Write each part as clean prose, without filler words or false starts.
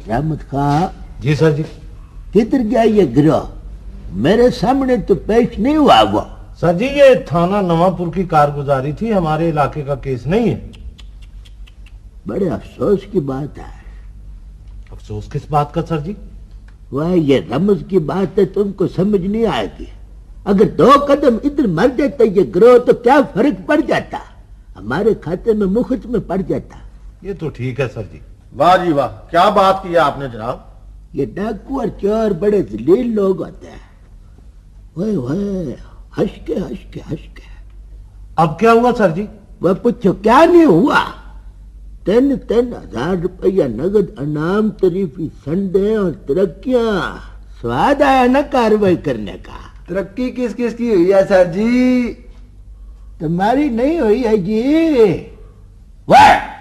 रहमत खां। जी सर जी। किधर गया ये गिरोह? मेरे सामने तो पेश नहीं हुआ वो। सर जी ये थाना नवापुर की कारगुजारी थी, हमारे इलाके का केस नहीं है। बड़े अफसोस की बात है। अफसोस किस बात का सर जी? वह ये रमज की बात है, तुमको समझ नहीं आएगी। अगर 2 कदम इधर मर जाता ये गिरोह तो क्या फर्क पड़ जाता? हमारे खाते में मुफ्त में पड़ जाता। ये तो ठीक है सर जी। वाह जी वाह, क्या बात की आपने जनाब। ये डाकू और चोर बड़े जलील लोग होते हैं। ओए ओए, हंस के। अब क्या हुआ सर जी? वह पूछो क्या नहीं हुआ। 3,000 रुपया नगद इनाम, तरीफी संडे और तरक्कियां। स्वाद आया ना कार्रवाई करने का। तरक्की किस किस की हुई है सर जी? तुम्हारी नहीं हुई है जी। वह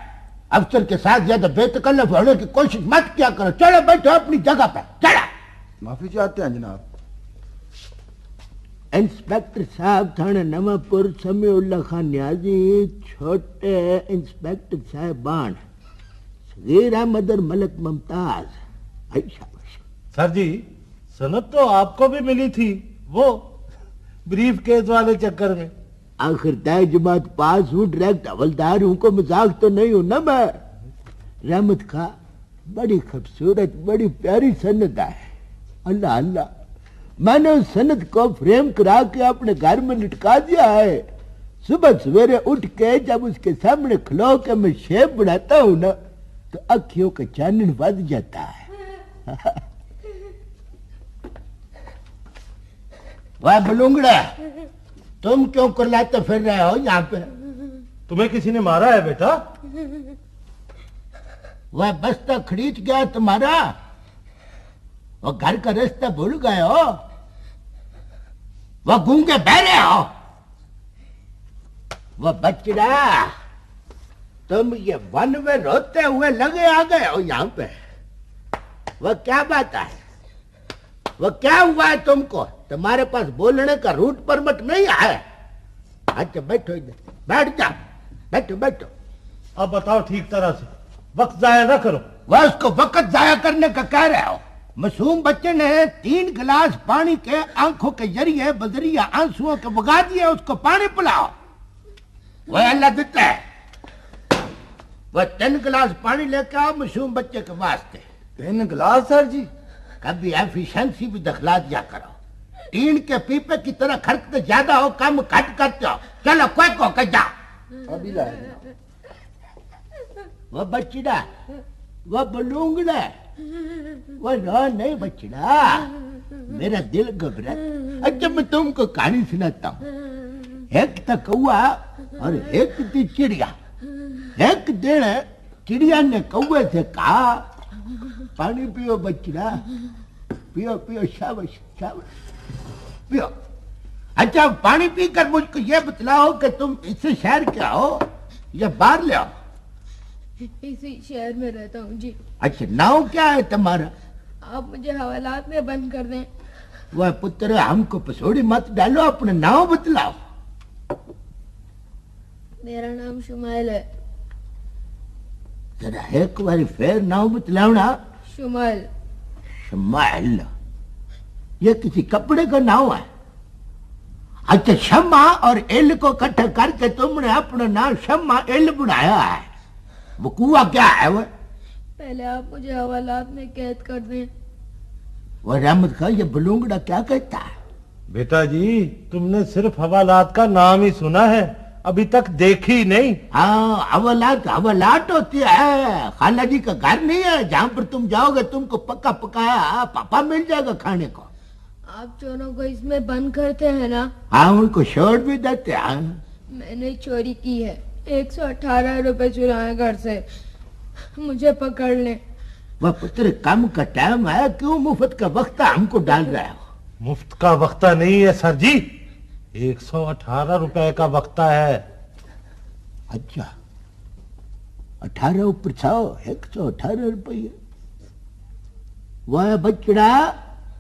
अफसर के साथ ज्यादा बेतकल्लफ होने की कोशिश मत क्या करो। चलो बैठो अपनी जगह पे, चलो। माफी चाहते हैं जनाब। इंस्पेक्टर साहब थाना नवापुर, समीउल्लाह खान न्याजी, छोटे इंस्पेक्टर साहबान, सगीर अहमद और मलक मुमताज। शाबाश। सर जी सनद तो आपको भी मिली थी, वो ब्रीफ केस वाले चक्कर में। आखिर तय जमात पास हूँ, डायरेक्ट हवलदार हूँ, को मजाक तो नहीं हूं ना मैं। रहमत खां, बड़ी खूबसूरत बड़ी प्यारी सनद है। अल्लाह अल्लाह, मैंने उस सनद को फ्रेम करा के अपने घर में लटका दिया है। सुबह सवेरे उठ के जब उसके सामने खलो के मैं शेप बनाता हूँ ना तो अखियों का चानन बढ़ जाता है। वह बलूंगड़ा, तुम क्यों कुर्लाते फिर रहे हो यहाँ पे? तुम्हें किसी ने मारा है बेटा? वह बस्ता खरीद गया तुम्हारा? वो घर का रास्ता भूल गए हो? वह गूंगे बहरे हो? वह बचड़ा, तुम ये वन में रोते हुए लगे आ गए हो यहाँ पे। वह क्या बात है? वह क्या हुआ है तुमको? तुम्हारे पास बोलने का रूट परमिट नहीं है? अच्छा बैठो इधर, बैठ जा, बैठो बैठो। अब बताओ ठीक तरह से, वक्त जाया ना करो। वह उसको वक्त जाया करने का कह रहे हो? मासूम बच्चे ने 3 गिलास पानी के आंखों के जरिए बजरिया आंसुओं के बगा दिए, उसको पानी पिलाओ। वह अल्लाह देता है। वह 3 गिलास पानी लेके आओ मासूम बच्चे के वास्ते। 3 गिलास सर जी? कभी एफिशिएंसी भी दिखला दिया करो। टीन के पीपे की तरह खर्चते ज्यादा हो, कम घट करते हो। चलो कोई को कह जा। अभी लाए। वह बच्चड़ा, वह बलूंगड़ा, वह रो नहीं बच्चड़ा, मेरा दिल घबरा। अच्छा मैं तुमको कहानी सुनाता हूँ। एक था कौआ और एक थी चिड़िया। एक दिन चिड़िया ने कौए से कहा, पानी पियो बच्चड़ा, पियो पियो, शाबाश शाबाश, पियो। अच्छा पानी पीकर मुझको ये बतलाओ कि तुम इससे शहर के हो या बाहर ले आओ? इसी शहर में रहता हूँ जी। अच्छा नाव क्या है तुम्हारा? आप मुझे हवालात में बंद कर दें। वह पुत्र हमको पसोड़ी मत डालो, अपना नाम बतलाओ। मेरा नाम शुमाइल है। जरा एक बार फिर नाम बतलाओ ना। शुमाइल। शमाइल, ये किसी कपड़े का नाम है? अच्छा शम्मा और एल को इकट्ठा करके तुमने अपना नाम शम्मा एल बनाया है। वो कुआ क्या है? वो पहले आप मुझे हवालात में कैद कर दें। वो रहमत खां, ये बलूंगड़ा क्या कहता है? बेटा जी तुमने सिर्फ हवालात का नाम ही सुना है, अभी तक देखी नहीं। हाँ हवालात हवालात होती है। खाला जी का घर नहीं है जहाँ पर तुम जाओगे तुमको पक्का पकाया पापा मिल जाएगा खाने को। आप चोरों को इसमें बंद करते हैं ना? हाँ उनको छोड़ भी देते हैं। मैंने चोरी की है, 118 रुपए चुराए घर से, मुझे पकड़ ले। वह पुत्र काम का टाइम है, क्यों मुफ्त का वक्त हमको डाल रहे हो? मुफ्त का वक्ता नहीं है सर जी, 118 रुपए का वक्ता है। अच्छा 18 ऊपर 118 रुपये। वह बच्चा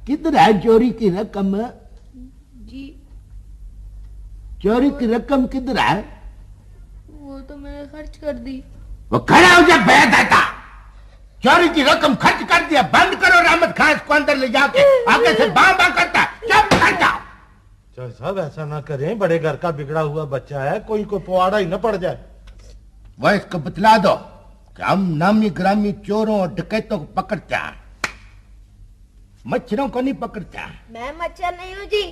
किधर है? चोरी की रकम जी? चोरी की रकम किधर है? वो तो मैंने खर्च कर दी। वो खड़ा हो जा बेटा, चोरी की रकम खर्च कर दिया। बंद करो रहमत खान को अंदर ले जाके, आगे से बां बां करता है। चुप कर जाओ। चाचा साहब ऐसा ना करें, बड़े घर का बिगड़ा हुआ बच्चा है, कोई पवाड़ा ही न पड़ जाए। वह इसको बतला दो कि हम नामी ग्रामी चोरों और डकैतों को पकड़ते हैं, मच्छरों को नहीं पकड़ते हैं। मैं मच्छर नहीं हूँ जी,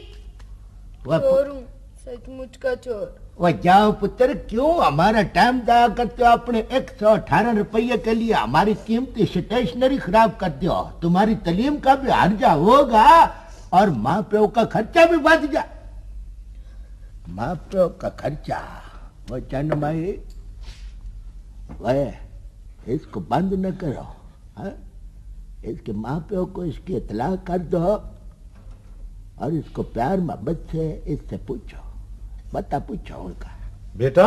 वह चोर हूँ, सचमुच का चोर। वह जाओ पुत्र, क्यों हमारा टाइम जाया करते हो अपने 118 रुपये के लिए? हमारी कीमती स्टेशनरी खराब कर दो। तुम्हारी तालीम का भी हर्जा होगा और माँ प्यो का खर्चा भी बढ़ जा। माँ प्यो का खर्चा वो चंद माई, वह इसको बंद न करो। हा? इसके माँ प्यो को इसकी इतला कर दो और इसको प्यार मोहब्बत से इससे पूछो, बता पूछो उनका। बेटा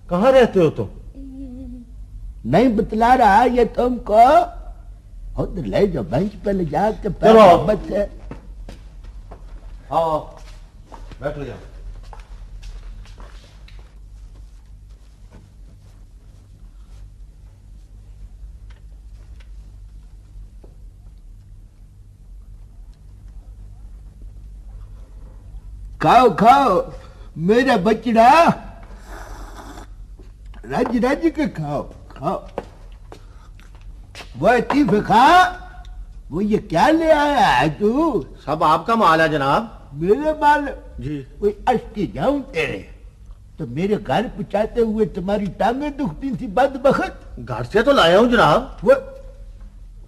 कहाँ रहते हो तुम? नहीं बतला रहा ये तुमको, उधर ले जाओ, बेंच पे ले जाके प्यार चलो। मोहब्बत से। आओ बैठ जाओ। खाओ खाओ मेरा बचड़ा, राज्य राज्य के खाओ खाओ। वो तीफ खा, वो ये क्या ले आया है तू? सब आपका माल है जनाब। मेरे माल जी। कोई अष्टी जाऊं तेरे तो मेरे घर पहुंचाते हुए तुम्हारी टांगें दुखती थी बदबख्त। घर से तो लाया हूँ जनाब। वो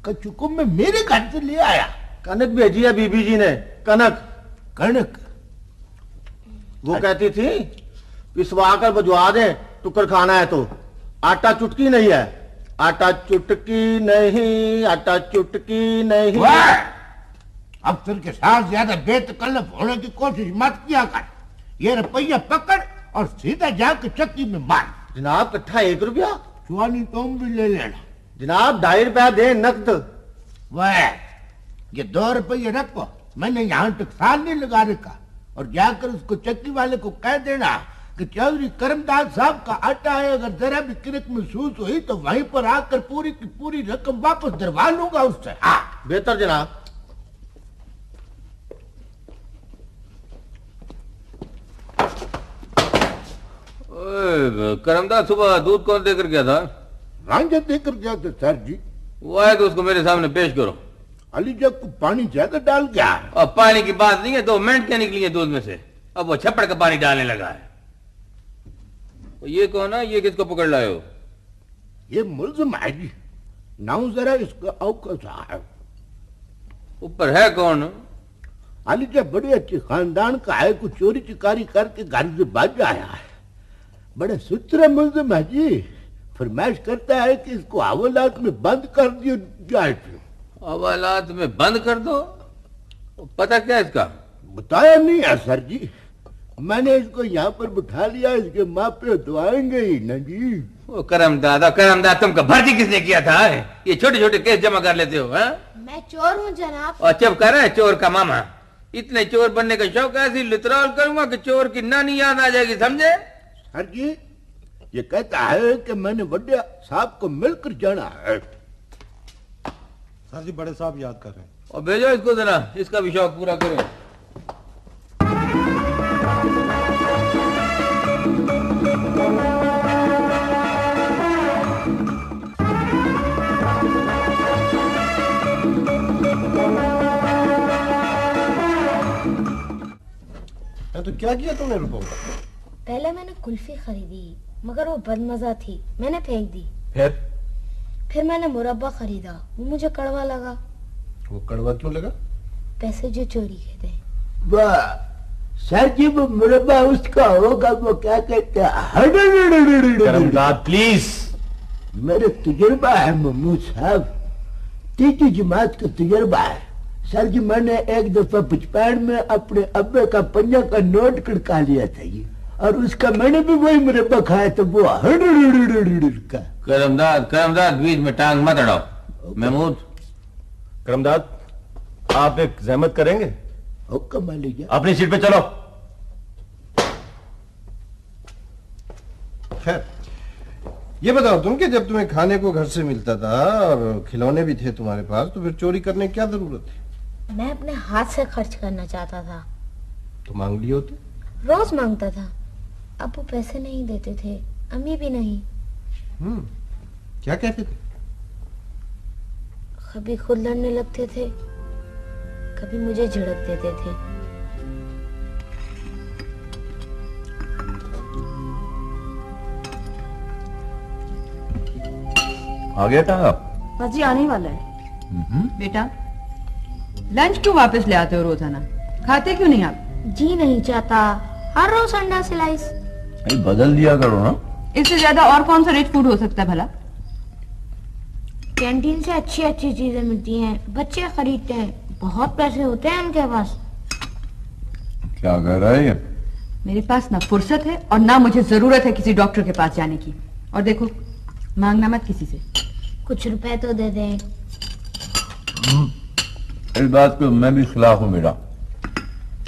कचुकुम में मेरे घर से ले आया। कनक भेजी है बीबी जी ने, कनक। कणक वो कहती थी पिसवा कर भिजवा दे, टुकर खाना है तो। आटा चुटकी नहीं है, आटा चुटकी नहीं, आटा चुटकी नहीं। वाह! अफसर के साथ ज्यादा बेतकल्लफ होने की कोशिश मत किया कर। ये रुपया पकड़ और सीधा जाकर चक्की में मार। जनाब कट्ठा 1 रुपया। चुआनी तुम भी ले लेना। जनाब 2.5 रुपया दे नकद। वह ये 2 रुपये रखो, मैंने यहाँ टकसाल नहीं लगा रखा। और जाकर उसको चक्की वाले को कह देना कि चौधरी करमदास साहब का आटा है, अगर जरा भी किरक महसूस हुई तो वहीं पर आकर पूरी की पूरी रकम वापस दिलवा लूंगा उससे। हाँ बेहतर जनाब। करमदास सुबह दूध कौन देकर गया था? रांझा देकर गया था सर जी। वो आए तो उसको मेरे सामने पेश करो। अली जब को पानी ज्यादा डाल गया। और पानी की बात नहीं है, 2 मिनट क्या निकली है दूध में से, अब वो छप्पड़ का पानी डालने लगा है। तो ये कौन है, ये किसको पकड़ लाए हो? ये मुल्जिम है जी, नाउ जरा इसका औका साहब। ऊपर है कौन? अली जब बड़े अच्छे खानदान का है, कुछ चोरी चिकारी करके घर से भाग आया है। बड़े सुथरा मुल्जिम है जी, फरमाइश करता है कि इसको हवालात में बंद कर दिया जाए। हवालात में बंद कर दो? पता क्या है इसका? बताया नहीं है सर जी, मैंने इसको यहाँ पर बिठा लिया, इसके माँ पे दुआएंगे ही ना जी। वो करमदाद तुमको भर्ती किसने किया था? ये छोटे छोटे केस जमा कर लेते हो? हा? मैं चोर हूँ जनाब। और चुप कर रहा है चोर का मामा। इतने चोर बनने का शौक ऐसी लितरौल करूंगा कि चोर की नानी याद आ जाएगी, समझे? सर जी ये कहता है कि मैंने बड़े साहब को मिलकर जाना है। सर जी बड़े साहब याद कर रहे हैं। और भेजो इसको जरा, इसका भी शौक पूरा करो। तो क्या किया तुमने रुपयों का? पहले मैंने कुल्फी खरीदी मगर वो बदमजा थी, मैंने फेंक दी। फिर मैंने मुरब्बा खरीदा, वो मुझे कड़वा लगा। वो कड़वा क्यों लगा? पैसे जो चोरी के थे। वाह सर जी, वो मुरब्बा उसका होगा, वो क्या कहते हैं, प्लीज। मेरे तजुर्बा है महमूद साहब, 3ठी जमात का तजुर्बा है। सर जी मैंने एक दफा 55 में अपने अब्बे का 5 का नोट कड़का लिया था ये, और उसका मैंने भी वही मुरब्बा खाया था, वो का। करमदाद बीच में टांग मत अड़ाओ। महमूद। करमदाद आप एक जहमत करेंगे? हुक्म मालिक। अपनी सीट पे चलो। खैर ये बताओ तुम कि जब तुम्हें खाने को घर से मिलता था और खिलौने भी थे तुम्हारे पास, तो फिर चोरी करने की क्या जरूरत थी? मैं अपने हाथ से खर्च करना चाहता था। तो मांग लियो तो। रोज मांगता था। अब वो पैसे नहीं देते थे, अम्मी भी नहीं। क्या कहते थे? कभी खुद लड़ने लगते थे, कभी मुझे झिड़क देते थे। आ गया टांगा? बस जी आने वाला है। बेटा लंच क्यों वापस ले आते हो रोजाना? खाते क्यों नहीं आप? जी नहीं चाहता, हर रोज अंडा स्लाइस। बदल दिया करो ना। इससे ज्यादा और कौन सा रिच फूड हो सकता है भला? कैंटीन से अच्छी अच्छी चीजें मिलती हैं, बच्चे खरीदते हैं, बहुत पैसे होते हैं उनके पास। क्या कह रहा है ये? मेरे पास ना फुर्सत है और ना मुझे जरूरत है किसी डॉक्टर के पास जाने की। और देखो, मांगना मत किसी से। कुछ रुपए तो दे दें। इस बात को मैं भी खिलाफ हूँ बेटा।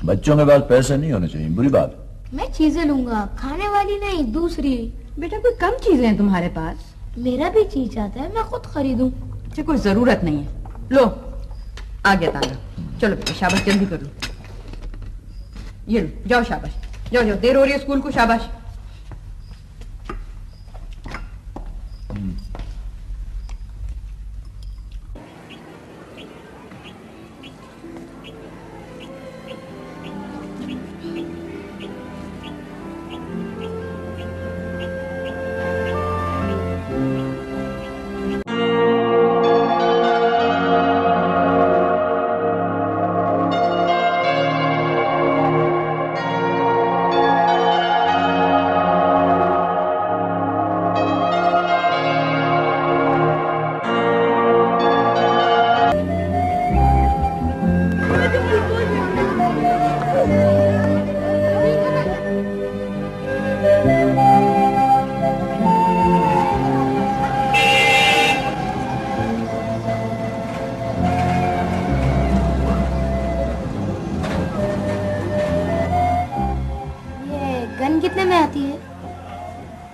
बच्चों के पास पैसे नहीं होने चाहिए, बुरी बात। मैं चीजें लूंगा, खाने वाली नहीं, दूसरी। बेटा कोई कम चीजें हैं तुम्हारे पास? मेरा भी जी चाहता है मैं खुद खरीदूं। मुझे कोई जरूरत नहीं है। लो आ गया तांगा। चलो बेटा शाबाश, जल्दी कर लो। ये लो, जाओ शाबाश, जाओ जाओ, देर हो रही है स्कूल को। शाबाश।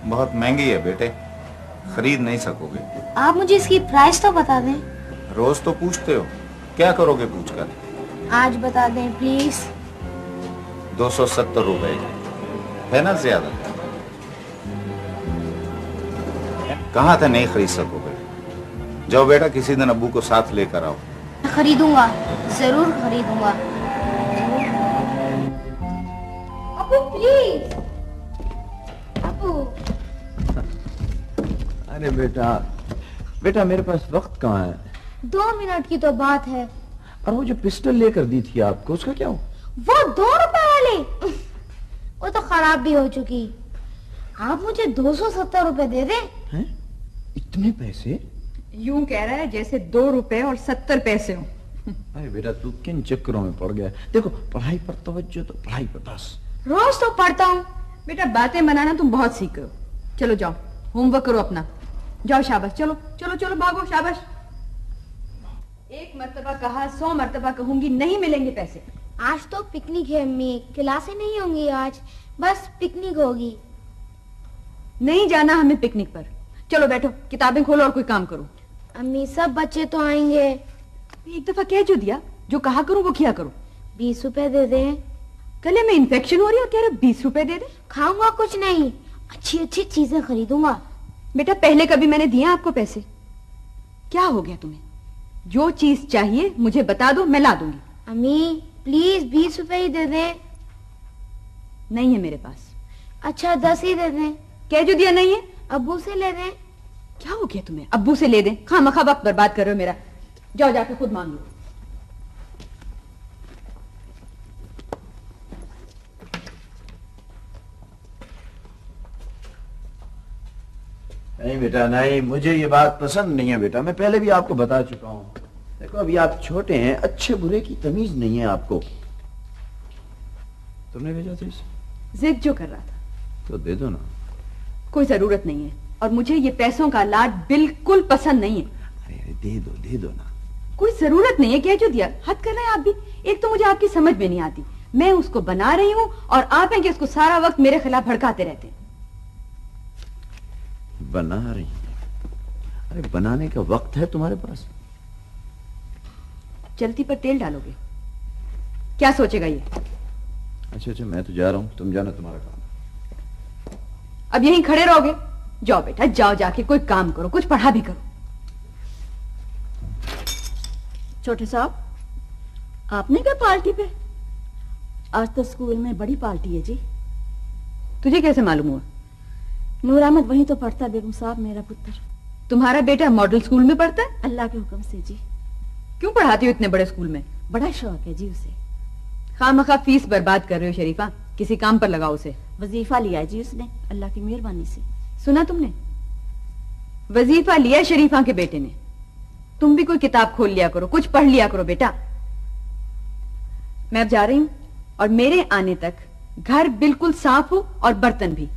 बहुत महंगी है बेटे, खरीद नहीं सकोगे। आप मुझे इसकी प्राइस तो बता दें। रोज तो पूछते हो, क्या करोगे पूछकर? आज बता दें प्लीज। 270 रुपए है ना ज्यादा? कहाँ था नहीं खरीद सकोगे? जाओ बेटा, किसी दिन अब्बू को साथ लेकर आओ। खरीदूंगा, जरूर खरीदूंगा। अब्बू प्लीज। अब्बू। अरे बेटा, बेटा मेरे पास वक्त कहाँ है? 2 मिनट की तो बात है। और वो जो पिस्टल लेकर दी थी आपको, उसका क्या हुआ? वो 2 रुपए वाली, वो तो खराब भी हो चुकी। आप मुझे 270 रुपए दे दें। हैं? इतने पैसे? यूं कह रहा है जैसे 2 रुपए और 70 पैसे हो। अरे बेटा तू किन चक्करों में पड़ गया? देखो पढ़ाई पर तवज्जो, तो पढ़ाई पर बस। रोज तो पढ़ता हूँ। बेटा बातें बनाना तुम बहुत सीख हो। चलो जाओ, होमवर्क करो अपना। जाओ शाबाश, चलो चलो चलो भागो, शाबाश। 1 मर्तबा कहा, 100 मर्तबा कहूंगी, नहीं मिलेंगे पैसे। आज तो पिकनिक है अम्मी, क्लासें नहीं होंगी आज, बस पिकनिक होगी। नहीं जाना हमें पिकनिक पर। चलो बैठो, किताबें खोलो और कोई काम करो। अम्मी सब बच्चे तो आएंगे। एक दफा कह जो दिया, जो कहा करूं वो किया करो। 20 रुपए दे दें। गले में इन्फेक्शन हो रही है और कह रहे 20 रुपए दे दे। खाऊंगा कुछ नहीं, अच्छी अच्छी चीजें खरीदूंगा। बेटा पहले कभी मैंने दिए आपको पैसे? क्या हो गया तुम्हें? जो चीज चाहिए मुझे बता दो, मैं ला दूंगी। अम्मी प्लीज 20 रुपए ही दे दें। नहीं है मेरे पास। अच्छा 10 ही दे दें। कह जो दिया नहीं है। अब्बू से ले दें। क्या हो गया तुम्हें? अब्बू से ले दें? खामखा वक्त बर्बाद कर रहे हो मेरा। जाओ जाके खुद मांग लो। नहीं बेटा नहीं, मुझे ये बात पसंद नहीं है बेटा। मैं पहले भी आपको बता चुका हूँ। देखो अभी आप छोटे हैं, अच्छे बुरे की तमीज नहीं है आपको। तुमने भेजा था इसे? जिद जो कर रहा था। तो दे दो ना। कोई जरूरत नहीं है, और मुझे ये पैसों का लाड बिल्कुल पसंद नहीं है। अरे दे दो ना। कोई जरूरत नहीं है, क्या जो दिया। हद कर रहे हैं आप भी। एक तो मुझे आपकी समझ में नहीं आती, मैं उसको बना रही हूँ और आप हैं कि उसको सारा वक्त मेरे खिलाफ भड़काते रहते हैं। बना रही हैं? अरे बनाने का वक्त है तुम्हारे पास? चलती पर तेल डालोगे? क्या सोचेगा ये? अच्छा, मैं तो जा रहा हूं, तुम जाना, तुम्हारा काम। अब यहीं खड़े रहोगे? जाओ बेटा, जाओ, जाके कोई काम करो, कुछ पढ़ा भी करो। छोटे साहब, आपने क्या पार्टी पे? आज तो स्कूल में बड़ी पार्टी है जी। तुझे कैसे मालूम हुआ? नूर अहमद वहीं तो पढ़ता है बेगम साहब, मेरा पुत्र। तुम्हारा बेटा मॉडल स्कूल में पढ़ता है? अल्लाह के हुक्म से जी। क्यों पढ़ाती हो इतने बड़े स्कूल में? बड़ा शौक है जी उसे। खामखा फीस बर्बाद कर रहे हो शरीफा, किसी काम पर लगाओ उसे। वजीफा लिया है जी उसने, अल्लाह की मेहरबानी से। सुना तुमने? वजीफा लिया शरीफा के बेटे ने। तुम भी कोई किताब खोल लिया करो, कुछ पढ़ लिया करो बेटा। मैं अब जा रही हूं और मेरे आने तक घर बिल्कुल साफ हो और बर्तन भी।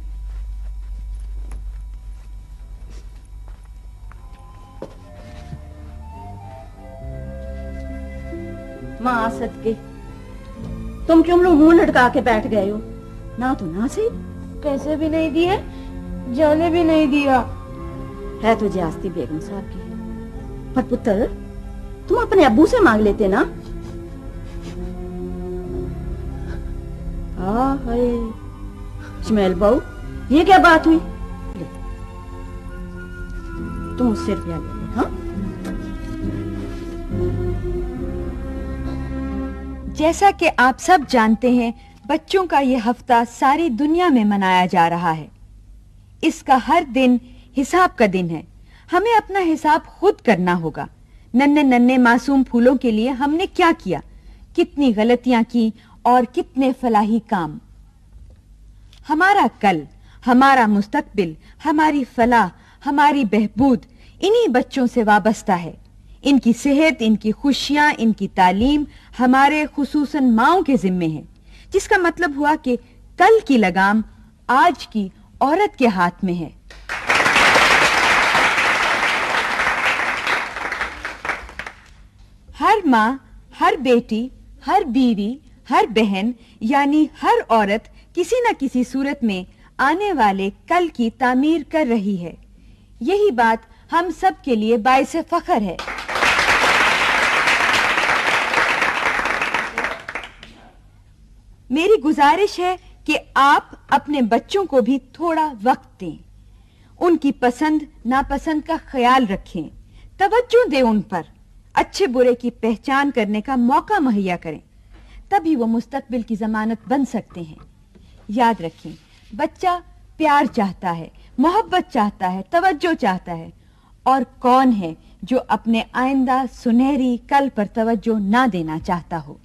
मां सदके, तुम क्यों लोग मुंह लटका के बैठ गए हो? ना तो ना सही। कैसे भी नहीं दिए, जाने भी नहीं दिया। है तो ज्यादती बेगम साहब की, पर पुत्र तुम अपने अब्बू से मांग लेते ना। हाय इस्माइल बाबू, ये क्या बात हुई? तुम उससे रुपया ले लो। हाँ, जैसा कि आप सब जानते हैं, बच्चों का ये हफ्ता सारी दुनिया में मनाया जा रहा है। इसका हर दिन हिसाब का दिन है। हमें अपना हिसाब खुद करना होगा। नन्हे नन्हे मासूम फूलों के लिए हमने क्या किया, कितनी गलतियां की और कितने फलाही काम। हमारा कल, हमारा मुस्तकबिल, हमारी फलाह, हमारी बहबूद इन्हीं बच्चों से वाबस्ता है। इनकी सेहत, इनकी खुशियां, इनकी तालीम हमारे खुसूसन माओं के जिम्मे है, जिसका मतलब हुआ कि कल की लगाम आज की औरत के हाथ में है। हर माँ, हर बेटी, हर बीवी, हर बहन यानी हर औरत किसी न किसी सूरत में आने वाले कल की तामीर कर रही है। यही बात हम सब के लिए बाइसे फख्र है। मेरी गुजारिश है कि आप अपने बच्चों को भी थोड़ा वक्त दें, उनकी पसंद नापसंद का ख्याल रखें, तवज्जो दें उन पर, अच्छे बुरे की पहचान करने का मौका मुहैया करें, तभी वो मुस्तकबिल की जमानत बन सकते हैं। याद रखें, बच्चा प्यार चाहता है, मोहब्बत चाहता है, तवज्जो चाहता है, और कौन है जो अपने आइंदा सुनहरी कल पर तवज्जो ना देना चाहता हो।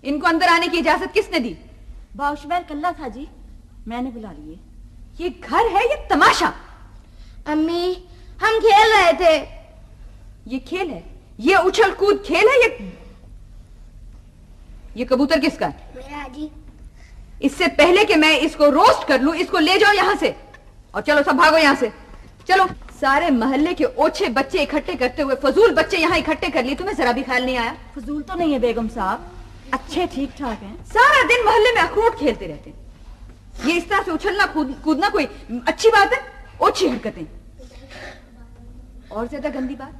इनको अंदर आने की इजाजत किसने दी? बाउशबैर कल्ला था जी, मैंने बुला लिए। ये घर है ये तमाशा? अम्मी, हम खेल रहे थे। ये खेल है? ये उछल कूद खेल है? ये कबूतर किसका है? मेरा जी। इससे पहले कि मैं इसको रोस्ट कर लूं, इसको ले जाओ यहां से और चलो सब भागो यहां से। चलो, सारे मोहल्ले के ओछे बच्चे इकट्ठे करते हुए फजूल बच्चे यहाँ इकट्ठे कर लिए, तुम्हें जरा भी ख्याल नहीं आया? फजूल तो नहीं है बेगम साहब, अच्छे ठीक ठाक हैं। सारा दिन मोहल्ले में अखरोट खेलते रहते हैं। ये इस तरह से उछलना कूदना कोई अच्छी बात है? ओछी हरकतें। और ज्यादा गंदी बात,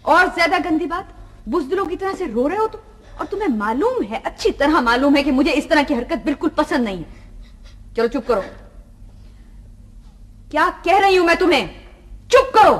और ज्यादा गंदी बात, बुज़दिलों की तरह से रो रहे हो तुम, और तुम्हें मालूम है, अच्छी तरह मालूम है कि मुझे इस तरह की हरकत बिल्कुल पसंद नहीं है। चलो चुप करो। क्या कह रही हूं मैं तुम्हें? चुप करो।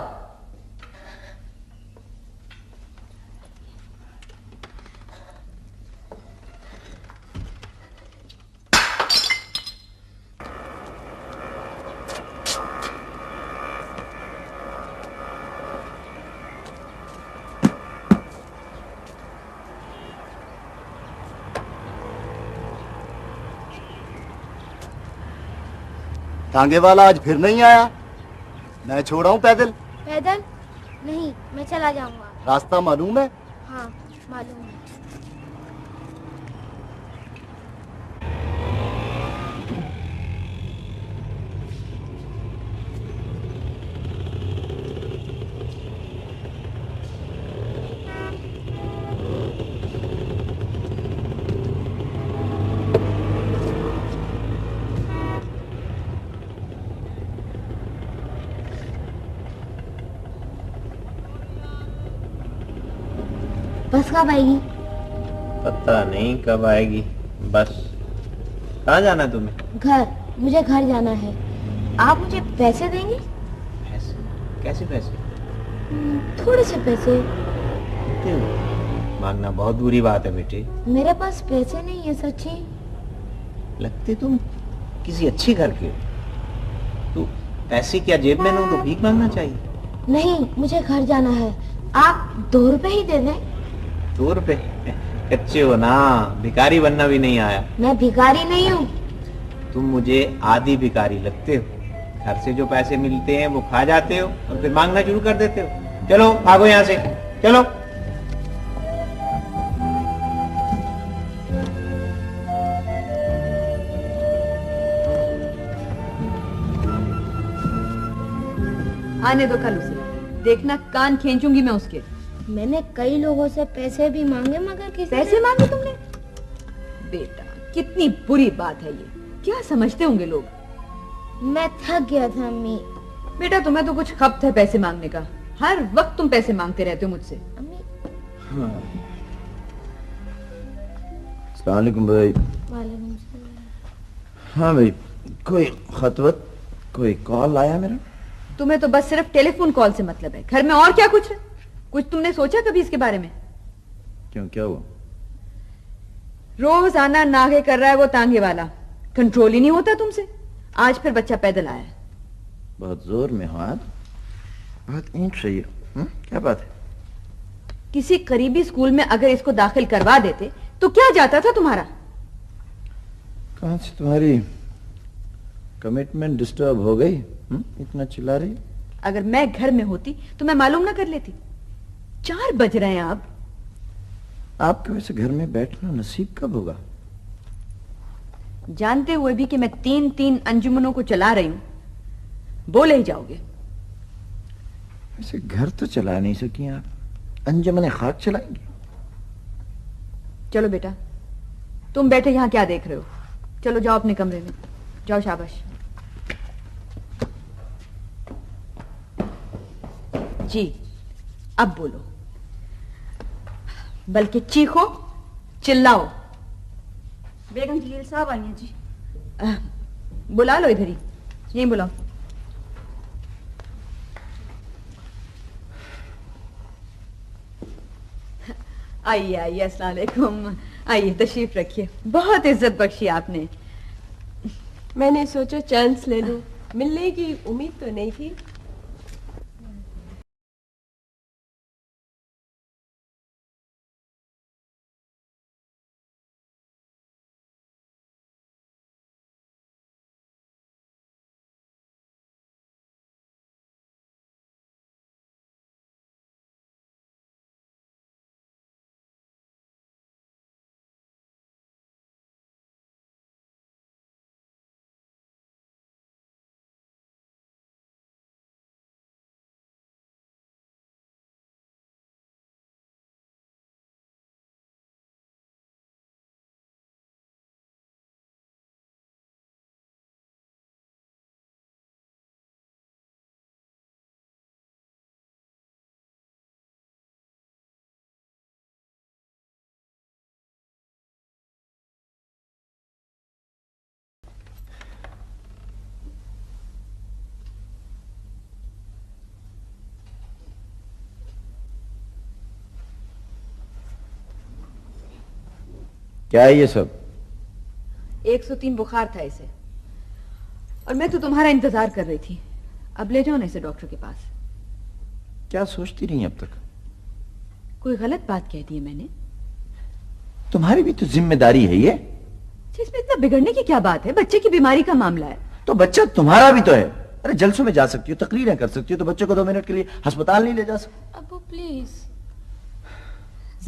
टांगे वाला आज फिर नहीं आया। मैं छोड़ा हूं पैदल। पैदल नहीं, मैं चला जाऊंगा। रास्ता मालूम है? हाँ मालूम है। बस कब आएगी? पता नहीं कब आएगी बस। कहाँ जाना है तुम्हें? घर, मुझे घर जाना है। आप मुझे पैसे देंगे? पैसे? कैसे पैसे? थोड़े से पैसे। मांगना बहुत बुरी बात है बेटे। मेरे पास पैसे नहीं है सच्ची। लगते तुम किसी अच्छी घर के। तू पैसे क्या जेब में न तो भीख मांगना चाहिए। नहीं, मुझे घर जाना है। आप 2 रुपए ही दे दें। 2 रुपए? कच्चे हो ना, भिखारी बनना भी नहीं आया। मैं भिखारी नहीं हूँ। तुम मुझे आधी भिखारी लगते हो। घर से जो पैसे मिलते हैं वो खा जाते हो और फिर मांगना शुरू कर देते हो। चलो भागो यहाँ से, चलो। आने दो कल उसे, देखना कान खींचूंगी मैं उसके। मैंने कई लोगों से पैसे भी मांगे मगर किसी पैसे मांगे तुमने? बेटा कितनी बुरी बात है ये, क्या समझते होंगे लोग। मैं थक गया था अम्मी। बेटा तुम्हें तो कुछ खपत है पैसे मांगने का, हर वक्त तुम पैसे मांगते रहते हो मुझसे। अस्सलाम वालेकुम भाई। वालेकुम सलाम। हाँ भाई, कोई खतवत, कोई कॉल आया मेरा? तुम्हें तो बस सिर्फ टेलीफोन कॉल से मतलब है, घर में और क्या कुछ है? कुछ तुमने सोचा कभी इसके बारे में? क्यों, क्या हुआ? रोज आना नागे कर रहा है वो तांगे वाला, कंट्रोल ही नहीं होता तुमसे। आज फिर बच्चा पैदल आया है। बहुत जोर में हो आज, बहुत ईंट रही है। क्या बात है? किसी करीबी स्कूल में अगर इसको दाखिल करवा देते तो क्या जाता था तुम्हारा? कहां से तुम्हारी कमिटमेंट डिस्टर्ब हो गई? इतना चिल्ला रही? अगर मैं घर में होती तो मैं मालूम ना कर लेती। 4 बज रहे हैं अब। आपके वैसे घर में बैठना नसीब कब होगा? जानते हुए भी कि मैं 3 अंजुमनों को चला रही हूं, बोले ही जाओगे। वैसे घर तो चला नहीं सकी आप, अंजुमने खाक चलाएंगे। चलो बेटा, तुम बैठे यहां क्या देख रहे हो? चलो जाओ अपने कमरे में, जाओ शाबाश। जी अब बोलो, बल्कि चीखो, चिल्लाओ। बेगम जलील साहब आई हैं जी। बुला लो इधर ही, यहीं बुलाओ। आइए आइए, अस्सलाम वालेकुम। आइए तशरीफ रखिए, बहुत इज्जत बख्शी आपने। मैंने सोचा चांस ले लूं, मिलने की उम्मीद तो नहीं थी। क्या है ये सब? 103 बुखार था इसे, और मैं तो तुम्हारा इंतजार कर रही थी। अब ले जाओ ना इसे डॉक्टर के पास। क्या सोचती रही अब तक? कोई गलत बात कह दी है मैंने? तुम्हारी भी तो जिम्मेदारी है ये। इसमें इतना बिगड़ने की क्या बात है? बच्चे की बीमारी का मामला है। तो बच्चा तुम्हारा भी तो है। अरे जलसों में जा सकती हो, तकरीरें कर सकती हो, तो बच्चे को 2 मिनट के लिए अस्पताल नहीं ले जा सकती? अबू प्लीज।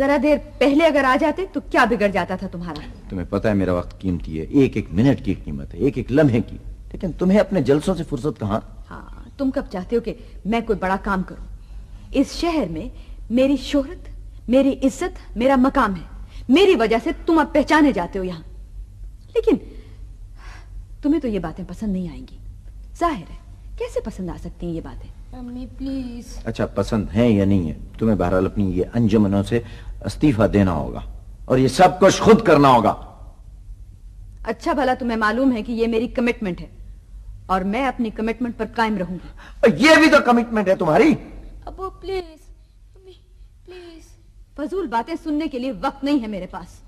जरा देर पहले अगर आ जाते तो क्या बिगड़ जाता था तुम्हारा। तुम्हें पता है मेरा वक्त कीमती है, एक एक मिनट की कीमत है, एक एक लम्हे की, लेकिन तुम्हें अपने जलसों से फुर्सत कहाँ। हाँ, तुम कब चाहते हो कि मैं कोई बड़ा काम करूं। इस शहर में मेरी शोहरत, मेरी इज्जत, मेरा मकाम है, मेरी वजह से तुम अब पहचाने जाते हो यहाँ। लेकिन तुम्हें तो ये बातें पसंद नहीं आएंगी, जाहिर है। कैसे पसंद आ सकती हैं ये बातें। Mummy please. अच्छा, पसंद है या नहीं है, तुम्हें बहरहाल अपनी ये अंजुमनों से इस्तीफा देना होगा और ये सब कुछ खुद करना होगा। अच्छा भला तुम्हें मालूम है कि ये मेरी कमिटमेंट है और मैं अपनी कमिटमेंट पर कायम रहूंगी। ये भी तो कमिटमेंट है तुम्हारी। Abu please, mummy please. फजूल बातें सुनने के लिए वक्त नहीं है मेरे पास।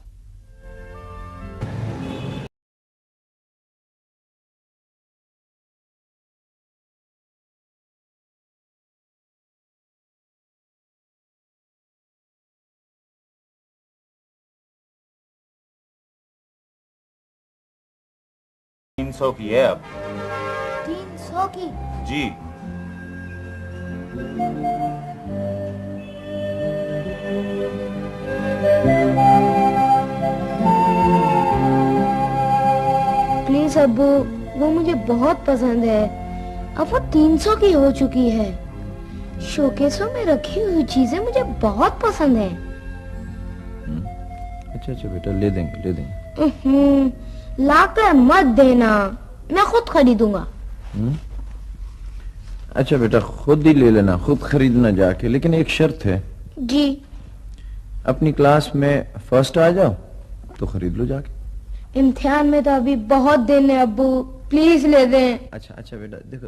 $300 की है अब। 300 की? जी। प्लीज अब्बू, वो मुझे बहुत पसंद है। अब वो 300 की हो चुकी है। शोकेसों में रखी हुई चीजें मुझे बहुत पसंद है। अच्छा बेटा, ले देंगे। लाकर मत देना, मैं खुद खरीदूंगा। अच्छा बेटा, खुद ही ले लेना, खुद खरीदना जाके, लेकिन एक शर्त है। जी। अपनी क्लास में फर्स्ट आ जाओ तो खरीद लो जाके। इम्तिहान में तो अभी बहुत दिन है अब्बू, प्लीज ले दें। अच्छा बेटा, देखो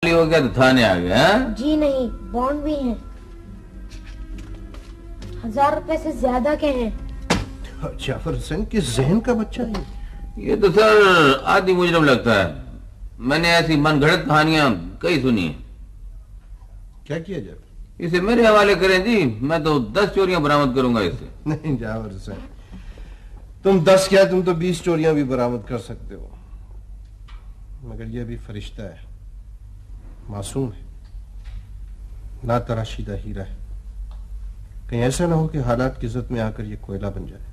हो गया तो थाने आ गए। जी नहीं, बॉन्ड भी हैं। 1000 रुपए से ज्यादा के हैं। जाफर हुसैन किस जहन का बच्चा है ये तो सर आदि मुजरम लगता है। मैंने ऐसी मनगढ़ंत कहानियां कई सुनी है। क्या किया जाए? इसे मेरे हवाले करें जी, मैं तो 10 चोरियां बरामद करूंगा इससे। नहीं जाफर हुसैन, तुम 10 क्या, तुम तो 20 चोरियां भी बरामद कर सकते हो। मगर यह भी फरिश्ता है, मासूम है, ना तराशीदा हीरा है। कहीं ऐसा ना हो कि हालात की इज्जत में आकर ये कोयला बन जाए।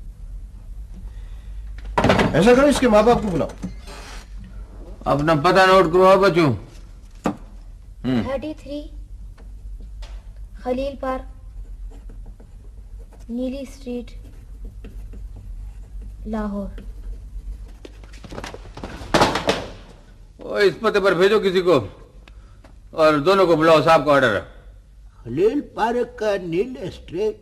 ऐसा करो, इसके माँ बाप को बुलाओ। अपना पता नोट करो बच्चों। 33 खलील पार्क, नीली स्ट्रीट, लाहौर। इस पते पर भेजो किसी को और दोनों को बुलाओ, साहब का ऑर्डर है। खलील पार्क का नील स्ट्रीट?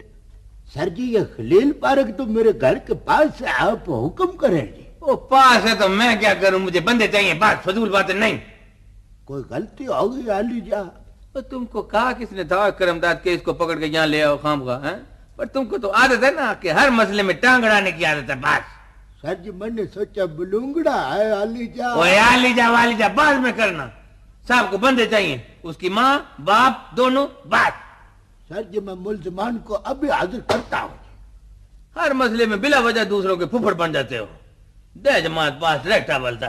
सर जी, ये खलील पार्क तो मेरे घर के पास है, आप हुक्म करें जी। वो पास है तो मैं क्या करूं, मुझे बंदे चाहिए, बात फजूल बातें नहीं। कोई गलती हो गई आलीजा? तो तुमको कहा किसने था करमदाद के इसको पकड़ के यहाँ ले आओ खामखा है? पर तुमको तो आदत है ना कि हर मसले में टांग अड़ाने की आदत है। बस सर जी मैंने सोचा बुलूंगड़ा है आलीजा। ओए आलीजा वालीजा बाद में करना, साहब को बंदे चाहिए, उसकी माँ बाप दोनों। बात सर जी मैं मुल्जमान को अभी हाजिर करता हूँ। हर मसले में बिला वजह दूसरों के फुफड़ बन जाते हो। दे जमात पास रहता बोलता।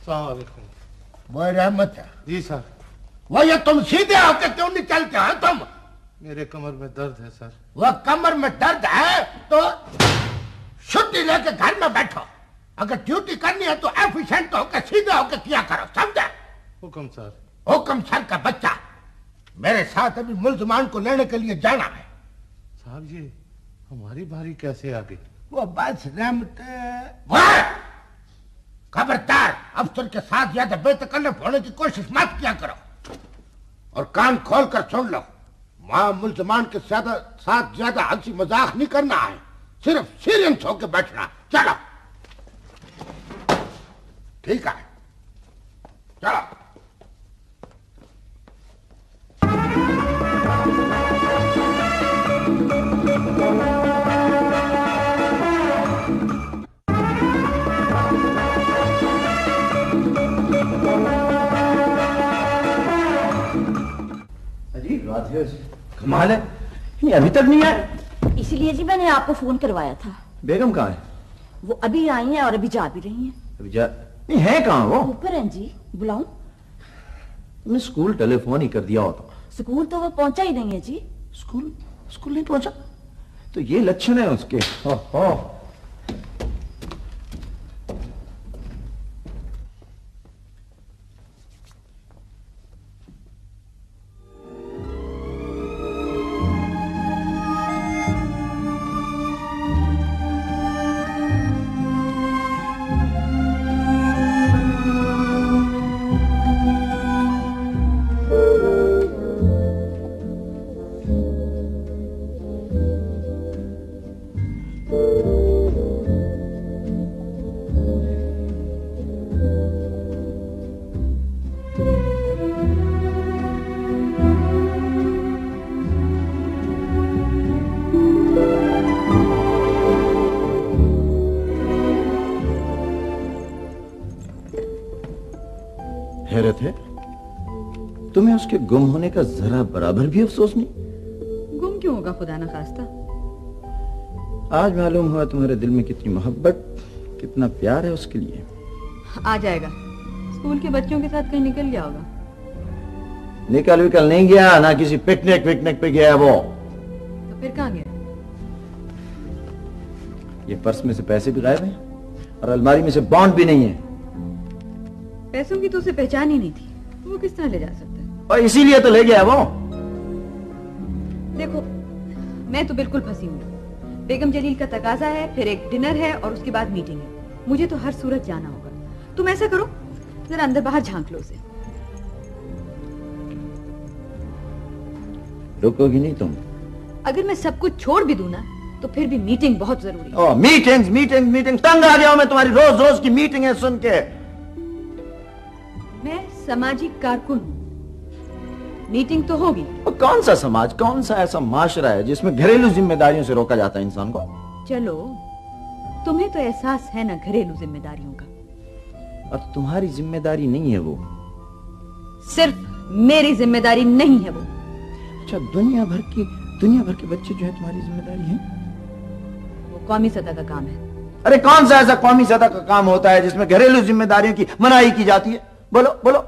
वो रहमत है जी सर। वो ये तुम सीधे होके क्यों नहीं चलते हो तुम? मेरे कमर में दर्द है सर। वो कमर में दर्द है तो छुट्टी लेके घर में बैठो। अगर ड्यूटी करनी है तो एफिशिएंट होकर सीधे होकर किया करो, समझे? हुक्म सर। हुक्म सर का बच्चा। मेरे साथ अभी मुल्जमान को लेने के लिए जाना है। साहब ये हमारी बारी कैसे आ गई? वो बस रहमत। खबरदार अफसर के साथ ज्यादा बेतकल्लफ होने की कोशिश मत किया करो और कान खोल कर सुन लो। वहां मुल्जमान के साथ ज्यादा हंसी मजाक नहीं करना है, सिर्फ सीरियस होकर बैठना। चलो ठीक है, चलो। कमाल है, ये अभी तक नहीं आए। इसलिए जी मैंने आपको फोन करवाया था। बेगम कहाँ है? वो अभी आई हैं और अभी जा भी रही हैं। अभी जा नहीं है? कहाँ वो? ऊपर हैं जी, बुलाऊं? तुमने स्कूल टेलीफोन ही कर दिया होता। स्कूल तो वो पहुंचा ही नहीं है जी। स्कूल नहीं पहुंचा तो ये लक्षण है उसके। हैरत है, तुम्हें उसके गुम होने का जरा बराबर भी अफसोस नहीं। गुम क्यों होगा खुदा ना खास्ता। आज मालूम हुआ तुम्हारे दिल में कितनी मोहब्बत, कितना प्यार है उसके लिए। आ जाएगा, स्कूल के बच्चों के साथ कहीं निकल गया होगा। निकल नहीं गया, ना किसी पिकनिक पे गया है वो। तो फिर कहाँ गया? ये पर्स में से पैसे भी गायब हैं और अलमारी में से बॉन्ड भी नहीं है। पैसों की तो उसे पहचान ही नहीं थी, वो किस तरह ले जा सकता है? और इसीलिए तो ले गया वो। देखो मैं तो बिल्कुल फंसी हूँ। बेगम जलील का तकाजा है, फिर एक डिनर है और उसके बाद मीटिंग है। मुझे तो हर सूरत जाना होगा। तुम ऐसा करो, जरा अंदर बाहर झांक लो उसे। रुकोगी नहीं तुम? अगर मैं सब कुछ छोड़ भी दूं ना तो फिर भी मीटिंग बहुत जरूरी है। ओह मीटिंग तंग आ गया हूं मैं तुम्हारी रोज की मीटिंग है सुन के। मैं सामाजिक कारकुन हूं, मीटिंग तो होगी। कौन सा समाज, कौन सा ऐसा माशरा है जिसमें घरेलू जिम्मेदारियों से रोका जाता है इंसान को? चलो तुम्हें तो एहसास है ना घरेलू जिम्मेदारियों का। और तुम्हारी जिम्मेदारी नहीं है वो? सिर्फ मेरी जिम्मेदारी नहीं है वो। अच्छा, दुनिया भर के बच्चे जो है तुम्हारी जिम्मेदारी है? वो कौमी सतह का काम है। अरे कौन सा ऐसा कौमी सतह का काम होता है जिसमें घरेलू जिम्मेदारियों की मनाही की जाती है? बोलो।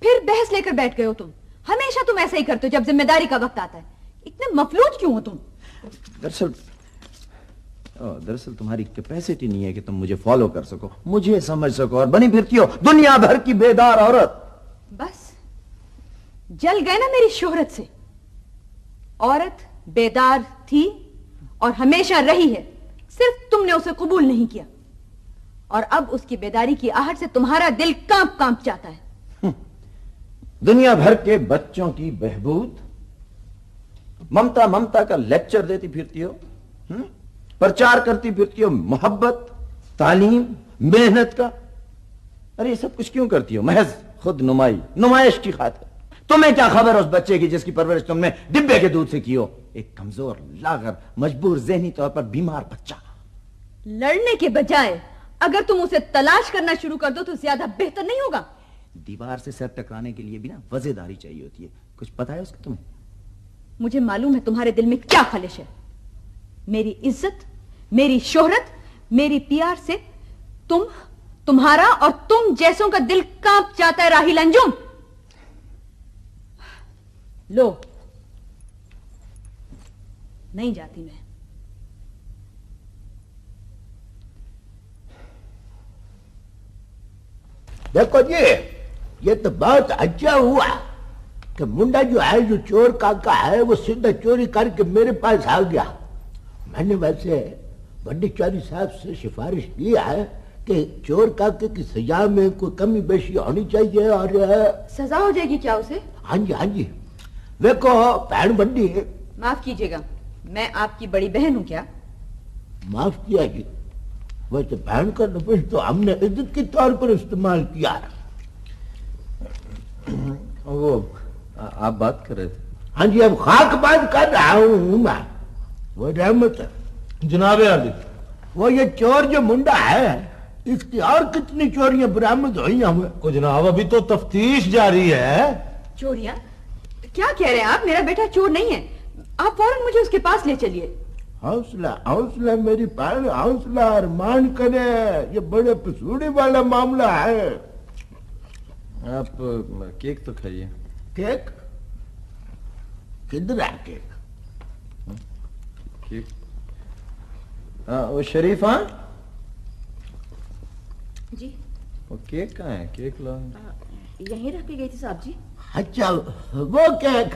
फिर बहस लेकर बैठ गए हो तुम। हमेशा तुम ऐसा ही करते हो जब जिम्मेदारी का वक्त आता है। इतने मफलूज क्यों हो तुम? दरअसल तुम्हारी कैपेसिटी नहीं है कि तुम मुझे फॉलो कर सको, मुझे समझ सको, और बनी फिरती हो दुनिया भर की बेदार औरत। बस जल गए ना मेरी शोहरत से। औरत बेदार थी और हमेशा रही है, सिर्फ तुमने उसे कबूल नहीं किया। और अब उसकी बेदारी की आहट से तुम्हारा दिल कांप जाता है। दुनिया भर के बच्चों की बहबूद ममता ममता का लेक्चर देती फिरती हो, प्रचार करती फिरती हो मोहब्बत, तालीम, मेहनत का। अरे ये सब कुछ क्यों करती हो? महज खुद नुमाइश की खातिर। तुम्हें क्या खबर उस बच्चे की जिसकी परवरिश तुमने डिब्बे के दूध से की हो? एक कमजोर, लागर, मजबूर, ज़हनी तौर पर बीमार बच्चा। लड़ने के बजाय अगर तुम उसे तलाश करना शुरू कर दो तो ज्यादा बेहतर नहीं होगा? दीवार से सर टकराने के लिए भी ना वजेदारी चाहिए होती है। कुछ पता है उसका तुम्हें? मुझे मालूम है तुम्हारे दिल में क्या खलिश है। मेरी इज्जत, मेरी शोहरत, मेरी प्यार से तुम्हारा और तुम जैसों का दिल कांप जाता है राहिल अंजुम। लो, नहीं जाती मैं। देखो जी, ये तो बहुत अच्छा हुआ कि मुंडा जो है, जो चोर काका है, वो सीधा चोरी करके मेरे पास आ गया। मैंने वैसे बड्डी चौधरी साहब से सिफारिश की है कि चोर काके की सजा में कोई कमी बेशी होनी चाहिए। और सजा हो जाएगी क्या उसे? हाँ जी, हाँ जी। देखो बहन बड्डी, माफ कीजिएगा, मैं आपकी बड़ी बहन हूं क्या? माफ किया जी, वैसे बहन का लफ्ज तो हमने इज्जत के तौर पर इस्तेमाल किया। वो आप बात कर रहे थे? हाँ जी, अब खाक बात कर रहा हूँ मैं। वो रहमत है जनाबे आदि, वो ये चोर जो मुंडा है, इसकी और कितनी चोरियां बरामद हुई हमें? जनाब अभी तो तफ्तीश जारी है। चोरियां? क्या कह रहे हैं आप? मेरा बेटा चोर नहीं है। आप फौरन मुझे उसके पास ले चलिए। हौसला हौसला मेरी बहन, हौसला, अरमान करे, ये बड़े पसूड़ी वाला मामला है। आप केक तो खाइए। केक? किधर है केक? केक वो शरीफ, हाँ जी, वो केक कहाँ है? केक ला। यहीं रख के गई थी साहब जी। अच्छा, वो केक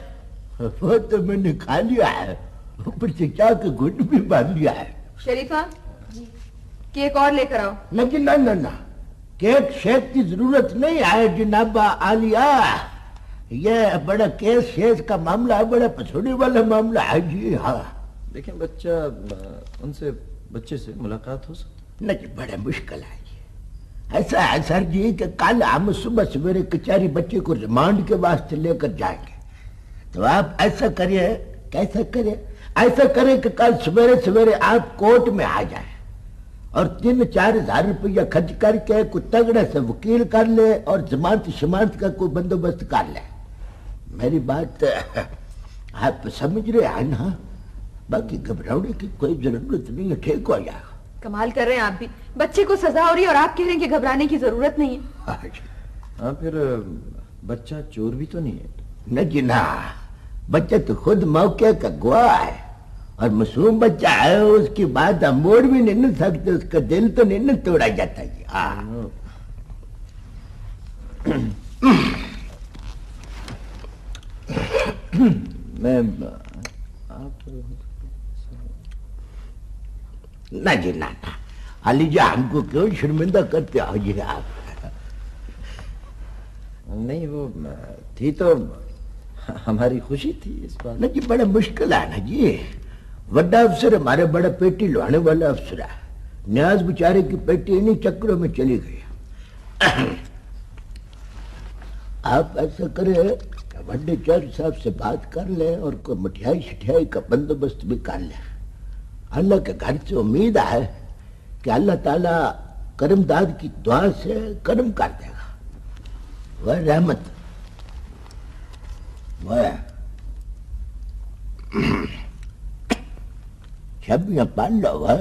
वो तो मैंने खा लिया है, ऊपर से चाय के घुट भी बांध लिया है। शरीफा जी, केक और लेकर आओ। लेकिन ना ना ना, केक शेक की जरूरत नहीं है जनाबा आलिया। ये बड़ा केस शेस का मामला है, बड़ा पछोड़ी वाला मामला है जी। हाँ, लेकिन बच्चे से मुलाकात हो सकती? नहीं, बड़ा मुश्किल है जी। ऐसा है सर जी कि कल हम सुबह सवेरे कचहरी बच्चे को रिमांड के वास्ते लेकर जाएंगे। तो आप ऐसा करिए, कैसा करिए, ऐसा करें कि कल सवेरे सवेरे आप कोर्ट में आ जाए और 3-4 हजार रुपया खर्च करके कोई तगड़े से वकील कर ले और जमानत शमानत का कोई बंदोबस्त कर ले। मेरी बात आप समझ रहे हैं ना? बाकी घबराने की कोई जरूरत नहीं है, ठीक हो जाएगा। कमाल कर रहे हैं आप भी। बच्चे को सजा हो रही है और आप कह रहे हैं कि घबराने की जरूरत नहीं है। हाँ, फिर बच्चा चोर भी तो नहीं है? नहीं जी ना, बच्चा तो खुद मौके का गवाह है और मासूम बच्चा है, उसकी बात हम मोड़ भी नहीं न सकते, उसका दिल तो नहीं न तोड़ा जाता जी। हाँ, मैं ना जी ना, अलीजा हमको क्यों शर्मिंदा करते हो जी आप? नहीं, वो थी तो हमारी खुशी थी इस बात। ना जी, बड़ा मुश्किल है ना जी। बड़ा अफसर हमारे बड़ा पेटी लुहाने वाला अफसर है। न्याज बेचारे की पेटी इन्हीं चक्करों में चली गई। आप ऐसा करें, बड्डे चौधरी साहब से बात कर ले और कोई मिठाई शिठाई का बंदोबस्त भी कर ले। अल्लाह के घर से उम्मीद है कि अल्लाह ताला करमदाद की दुआ से करम कर देगा। वह रहमत, वह छबियां पाल लो। वह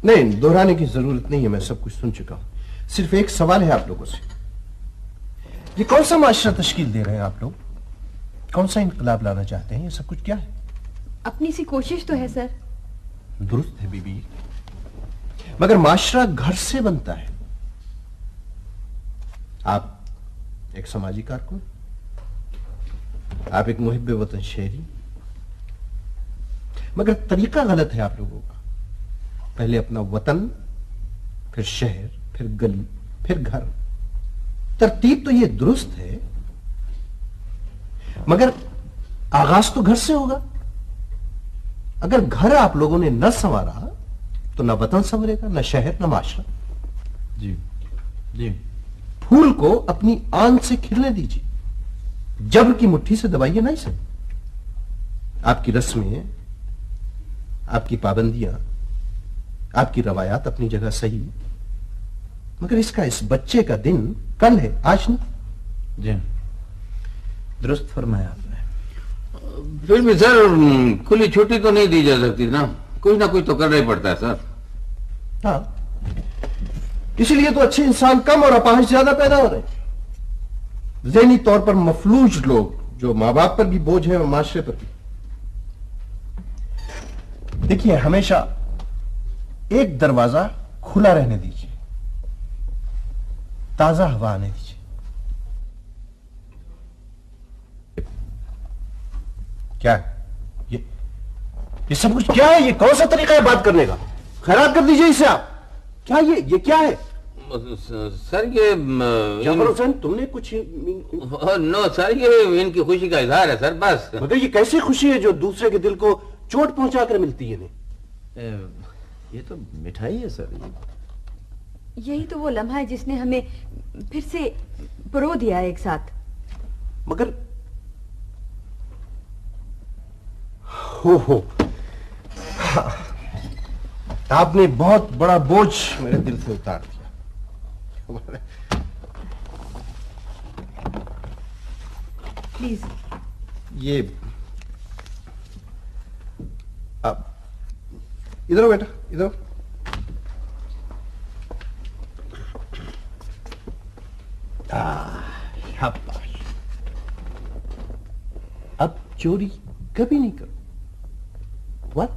नहीं, दोहराने की जरूरत नहीं है, मैं सब कुछ सुन चुका हूं। सिर्फ एक सवाल है आप लोगों से, ये कौन सा माशरा तश्कील दे रहे हैं आप लोग? कौन सा इनकलाब लाना चाहते हैं? ये सब कुछ क्या है? अपनी सी कोशिश तो है सर। दुरुस्त है बीबी, मगर माशरा घर से बनता है। आप एक समाजी कारकुन, आप एक मुहिब्बे वतन शहरी, मगर तरीका गलत है आप लोगों का। पहले अपना वतन, फिर शहर, फिर गली, फिर घर। तरतीब तो ये दुरुस्त है, मगर आगाज तो घर से होगा। अगर घर आप लोगों ने न संवारा तो न वतन संवरेगा, न शहर, न माशरा। जी जी। फूल को अपनी आन से खिलने दीजिए, जब्र की मुट्ठी से दबाइए नहीं सर। आपकी रस्में, आपकी पाबंदियां, आपकी रवायात अपनी जगह सही, मगर इसका इस बच्चे का दिन कल है, आज नहीं। जी दुरुस्त फरमाया आपने। फिर भी सर खुली छुट्टी तो नहीं दी जा सकती ना, कुछ ना कुछ तो करना ही पड़ता है सर। हाँ, इसीलिए तो अच्छे इंसान कम और अपाहिज ज्यादा पैदा हो रहे हैं। ज़हनी तौर पर मफलूज लोग जो माँ बाप पर भी बोझ है और माशरे पर भी। देखिए, हमेशा एक दरवाजा खुला रहने दीजिए, ताजा हवा आने दीजिए। क्या ये सब कुछ क्या है? ये कौन सा तरीका है बात करने का? खैरात कर दीजिए इसे आप। क्या ये क्या है? सर ये जाफर हुसैन, तुमने कुछ नो सर, ये इनकी खुशी का इजहार है सर, बस। मगर ये कैसी खुशी है जो दूसरे के दिल को चोट पहुंचाकर मिलती है? ये तो मिठाई है सर। यही तो वो लम्हा है जिसने हमें फिर से परो दिया एक साथ। मगर हो आपने बहुत बड़ा बोझ मेरे दिल से उतार दिया। प्लीज ये अब इधर हो बेटा, इधर। शाबाश। अब चोरी कभी नहीं करो। What?